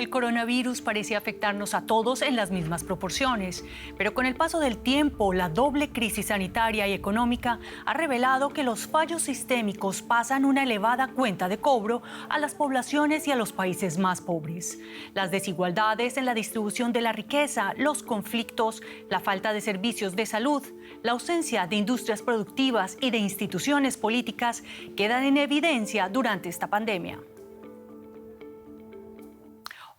El coronavirus parece afectarnos a todos en las mismas proporciones, pero con el paso del tiempo, la doble crisis sanitaria y económica ha revelado que los fallos sistémicos pasan una elevada cuenta de cobro a las poblaciones y a los países más pobres. Las desigualdades en la distribución de la riqueza, los conflictos, la falta de servicios de salud, la ausencia de industrias productivas y de instituciones políticas quedan en evidencia durante esta pandemia.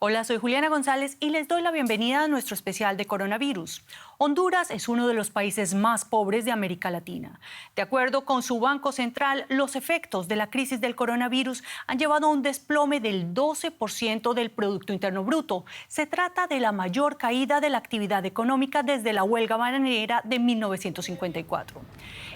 Hola, soy Juliana González y les doy la bienvenida a nuestro especial de coronavirus. Honduras es uno de los países más pobres de América Latina. De acuerdo con su Banco Central, los efectos de la crisis del coronavirus han llevado a un desplome del 12% del Producto Interno Bruto. Se trata de la mayor caída de la actividad económica desde la huelga bananera de 1954.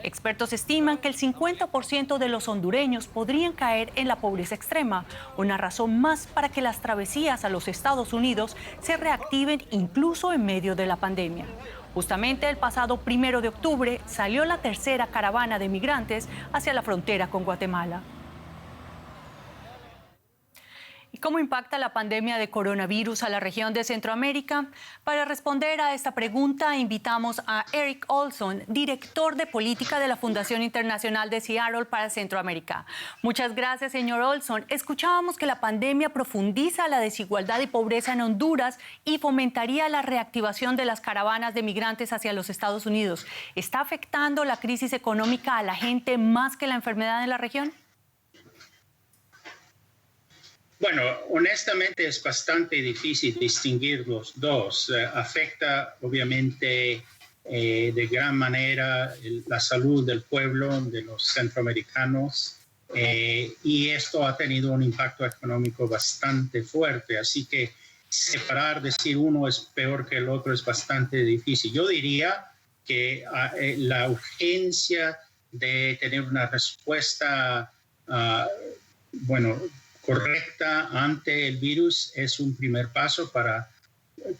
Expertos estiman que el 50% de los hondureños podrían caer en la pobreza extrema, una razón más para que las travesías a los Estados Unidos se reactiven incluso en medio de la pandemia. Justamente el pasado 1 de octubre salió la tercera caravana de migrantes hacia la frontera con Guatemala. ¿Y cómo impacta la pandemia de coronavirus a la región de Centroamérica? Para responder a esta pregunta, invitamos a Eric Olson, director de política de la Fundación Internacional de Seattle para Centroamérica. Muchas gracias, señor Olson. Escuchábamos que la pandemia profundiza la desigualdad y pobreza en Honduras y fomentaría la reactivación de las caravanas de migrantes hacia los Estados Unidos. ¿Está afectando la crisis económica a la gente más que la enfermedad en la región? Bueno, honestamente es bastante difícil distinguir los dos. Afecta obviamente de gran manera la salud del pueblo, de los centroamericanos, y esto ha tenido un impacto económico bastante fuerte. Así que separar, decir uno es peor que el otro es bastante difícil. Yo diría que la urgencia de tener una respuesta, correcta ante el virus es un primer paso para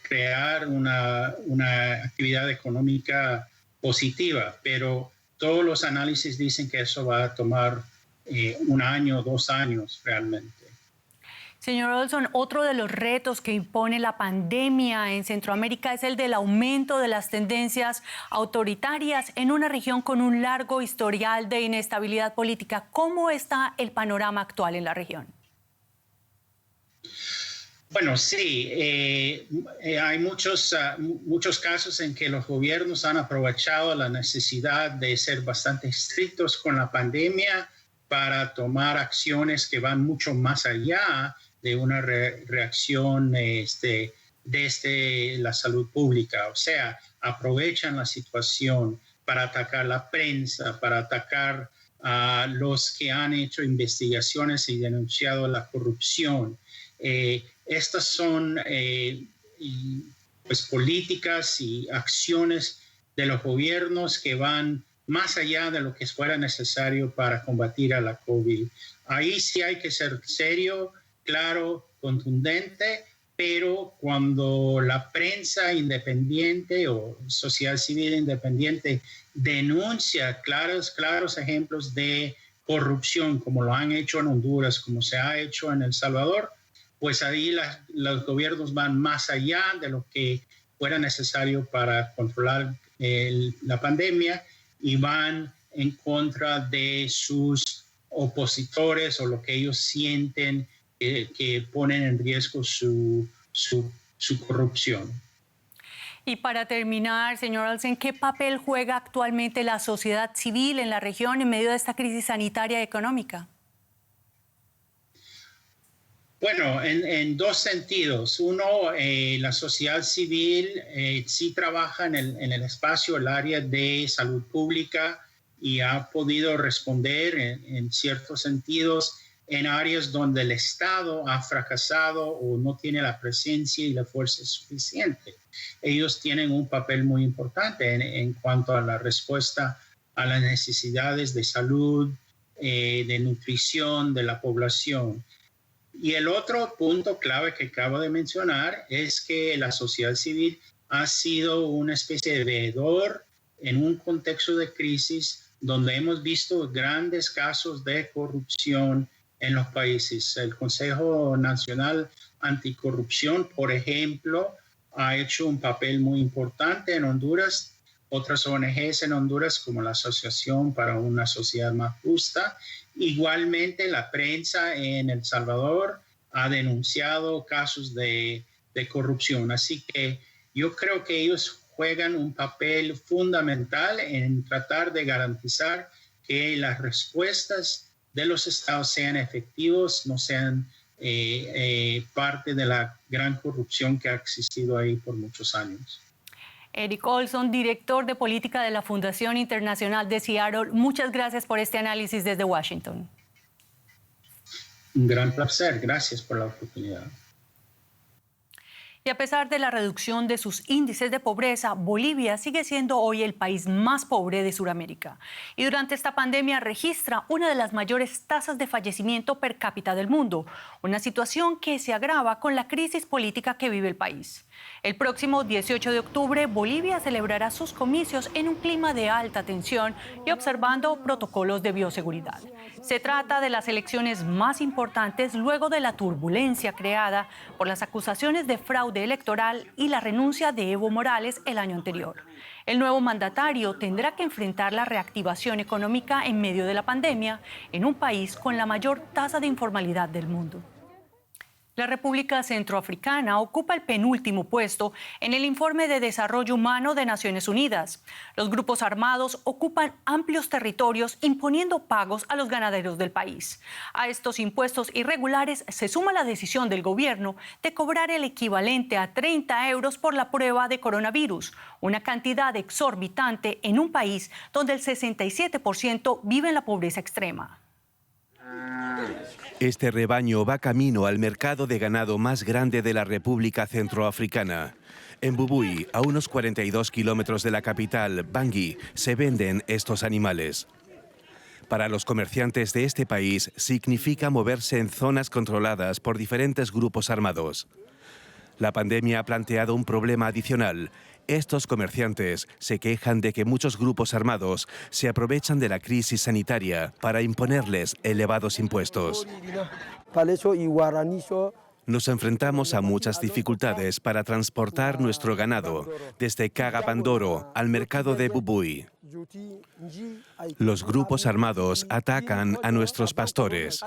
crear una actividad económica positiva, pero todos los análisis dicen que eso va a tomar 1 año, 2 años realmente. Señor Olson, otro de los retos que impone la pandemia en Centroamérica es el del aumento de las tendencias autoritarias en una región con un largo historial de inestabilidad política. ¿Cómo está el panorama actual en la región? Bueno, sí, hay muchos casos en que los gobiernos han aprovechado la necesidad de ser bastante estrictos con la pandemia para tomar acciones que van mucho más allá de una reacción desde la salud pública. O sea, aprovechan la situación para atacar la prensa, para atacar a los que han hecho investigaciones y denunciado la corrupción. Estas son políticas y acciones de los gobiernos que van más allá de lo que fuera necesario para combatir a la COVID. Ahí sí hay que ser serio, claro, contundente, pero cuando la prensa independiente o sociedad civil independiente denuncia claros ejemplos de corrupción, como lo han hecho en Honduras, como se ha hecho en El Salvador, pues ahí los gobiernos van más allá de lo que fuera necesario para controlar la pandemia y van en contra de sus opositores o lo que ellos sienten que ponen en riesgo su corrupción. Y para terminar, señor Olson, ¿qué papel juega actualmente la sociedad civil en la región en medio de esta crisis sanitaria y económica? Bueno, en dos sentidos. Uno, la sociedad civil sí trabaja en el espacio, el área de salud pública y ha podido responder en ciertos sentidos en áreas donde el Estado ha fracasado o no tiene la presencia y la fuerza suficiente. Ellos tienen un papel muy importante en cuanto a la respuesta a las necesidades de salud, de nutrición de la población. Y el otro punto clave que acabo de mencionar es que la sociedad civil ha sido una especie de veedor en un contexto de crisis donde hemos visto grandes casos de corrupción en los países. El Consejo Nacional anticorrupción, por ejemplo, ha hecho un papel muy importante en Honduras. Otras ONGs en Honduras, como la Asociación para una Sociedad Más Justa. Igualmente, la prensa en El Salvador ha denunciado casos de corrupción. Así que yo creo que ellos juegan un papel fundamental en tratar de garantizar que las respuestas de los estados sean efectivos, no sean parte de la gran corrupción que ha existido ahí por muchos años. Eric Olson, director de política de la Fundación Internacional de Seattle, muchas gracias por este análisis desde Washington. Un gran placer, gracias por la oportunidad. Y a pesar de la reducción de sus índices de pobreza, Bolivia sigue siendo hoy el país más pobre de Sudamérica. Y durante esta pandemia registra una de las mayores tasas de fallecimiento per cápita del mundo, una situación que se agrava con la crisis política que vive el país. El próximo 18 de octubre, Bolivia celebrará sus comicios en un clima de alta tensión y observando protocolos de bioseguridad. Se trata de las elecciones más importantes luego de la turbulencia creada por las acusaciones de fraude electoral y la renuncia de Evo Morales el año anterior. El nuevo mandatario tendrá que enfrentar la reactivación económica en medio de la pandemia en un país con la mayor tasa de informalidad del mundo. La República Centroafricana ocupa el penúltimo puesto en el Informe de Desarrollo Humano de Naciones Unidas. Los grupos armados ocupan amplios territorios imponiendo pagos a los ganaderos del país. A estos impuestos irregulares se suma la decisión del gobierno de cobrar el equivalente a 30 euros por la prueba de coronavirus, una cantidad exorbitante en un país donde el 67% vive en la pobreza extrema. Este rebaño va camino al mercado de ganado más grande de la República Centroafricana. En Bubuy, a unos 42 kilómetros de la capital, Bangui, se venden estos animales. Para los comerciantes de este país, significa moverse en zonas controladas por diferentes grupos armados. La pandemia ha planteado un problema adicional. Estos comerciantes se quejan de que muchos grupos armados se aprovechan de la crisis sanitaria para imponerles elevados impuestos. Nos enfrentamos a muchas dificultades para transportar nuestro ganado desde Cagapandoro al mercado de Bubuy. Los grupos armados atacan a nuestros pastores.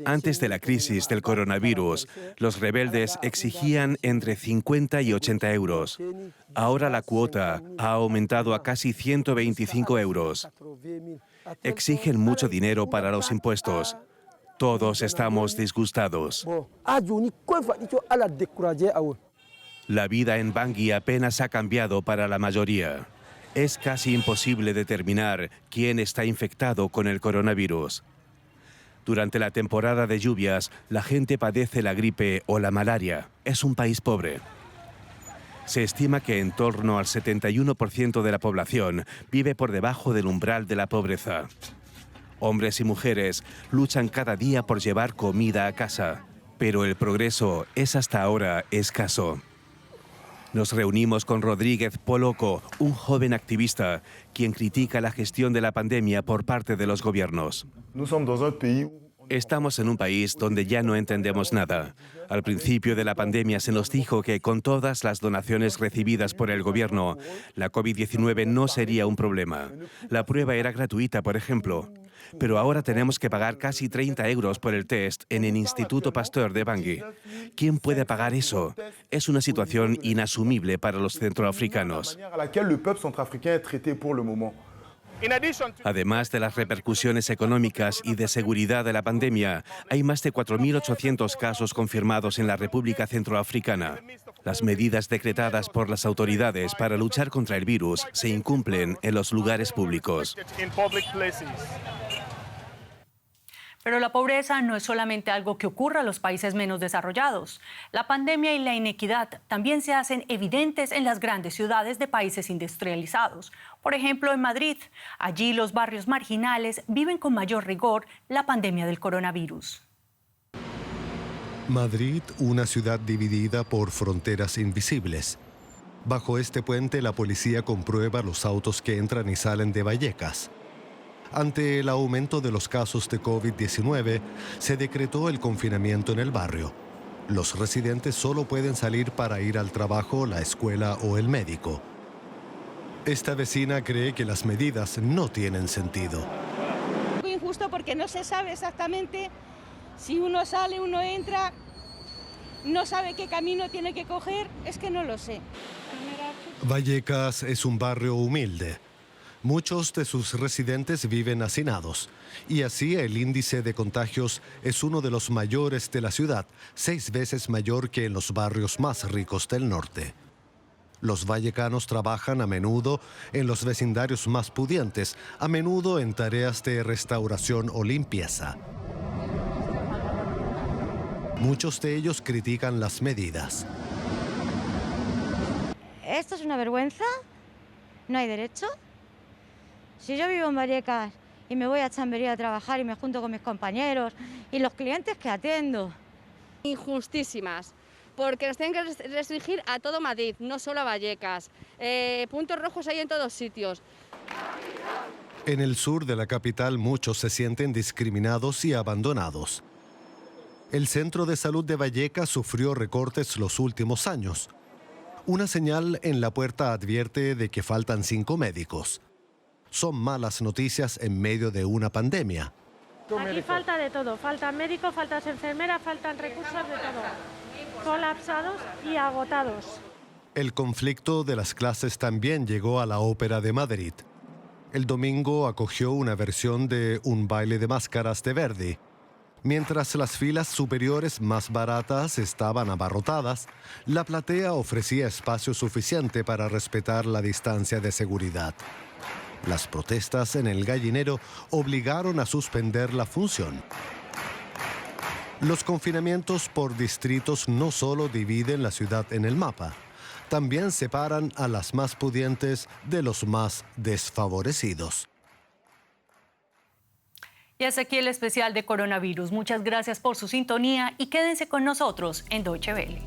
Antes de la crisis del coronavirus, los rebeldes exigían entre 50 y 80 euros. Ahora la cuota ha aumentado a casi 125 euros. Exigen mucho dinero para los impuestos. Todos estamos disgustados. La vida en Bangui apenas ha cambiado para la mayoría. Es casi imposible determinar quién está infectado con el coronavirus. Durante la temporada de lluvias, la gente padece la gripe o la malaria. Es un país pobre. Se estima que en torno al 71% de la población vive por debajo del umbral de la pobreza. Hombres y mujeres luchan cada día por llevar comida a casa, pero el progreso es hasta ahora escaso. Nos reunimos con Rodríguez Poloco, un joven activista, quien critica la gestión de la pandemia por parte de los gobiernos. Estamos en un país donde ya no entendemos nada. Al principio de la pandemia se nos dijo que con todas las donaciones recibidas por el gobierno, la COVID-19 no sería un problema. La prueba era gratuita, por ejemplo. Pero ahora tenemos que pagar casi 30 euros por el test en el Instituto Pasteur de Bangui. ¿Quién puede pagar eso? Es una situación inasumible para los centroafricanos. Además de las repercusiones económicas y de seguridad de la pandemia, hay más de 4.800 casos confirmados en la República Centroafricana. Las medidas decretadas por las autoridades para luchar contra el virus se incumplen en los lugares públicos. Pero la pobreza no es solamente algo que ocurre a los países menos desarrollados. La pandemia y la inequidad también se hacen evidentes en las grandes ciudades de países industrializados. Por ejemplo, en Madrid. Allí los barrios marginales viven con mayor rigor la pandemia del coronavirus. Madrid, una ciudad dividida por fronteras invisibles. Bajo este puente, la policía comprueba los autos que entran y salen de Vallecas. Ante el aumento de los casos de COVID-19, se decretó el confinamiento en el barrio. Los residentes solo pueden salir para ir al trabajo, la escuela o el médico. Esta vecina cree que las medidas no tienen sentido. Muy injusto porque no se sabe exactamente si uno sale, uno entra, no sabe qué camino tiene que coger, es que no lo sé. Vallecas es un barrio humilde. Muchos de sus residentes viven hacinados y así el índice de contagios es uno de los mayores de la ciudad, 6 veces mayor que en los barrios más ricos del norte. Los vallecanos trabajan a menudo en los vecindarios más pudientes, a menudo en tareas de restauración o limpieza. Muchos de ellos critican las medidas. Esto es una vergüenza, no hay derecho. Si yo vivo en Vallecas y me voy a Chamberí a trabajar y me junto con mis compañeros y los clientes que atiendo. Injustísimas, porque nos tienen que restringir a todo Madrid, no solo a Vallecas. Puntos rojos hay en todos sitios. En el sur de la capital muchos se sienten discriminados y abandonados. El Centro de Salud de Vallecas sufrió recortes los últimos años. Una señal en la puerta advierte de que faltan 5 médicos. Son malas noticias en medio de una pandemia. Aquí falta de todo, faltan médicos, faltan enfermeras, faltan recursos de todo. Colapsados y agotados. El conflicto de las clases también llegó a la Ópera de Madrid. El domingo acogió una versión de Un baile de máscaras de Verdi. Mientras las filas superiores más baratas estaban abarrotadas, la platea ofrecía espacio suficiente para respetar la distancia de seguridad. Las protestas en el Gallinero obligaron a suspender la función. Los confinamientos por distritos no solo dividen la ciudad en el mapa, también separan a las más pudientes de los más desfavorecidos. Y hasta aquí el especial de coronavirus. Muchas gracias por su sintonía y quédense con nosotros en Deutsche Welle.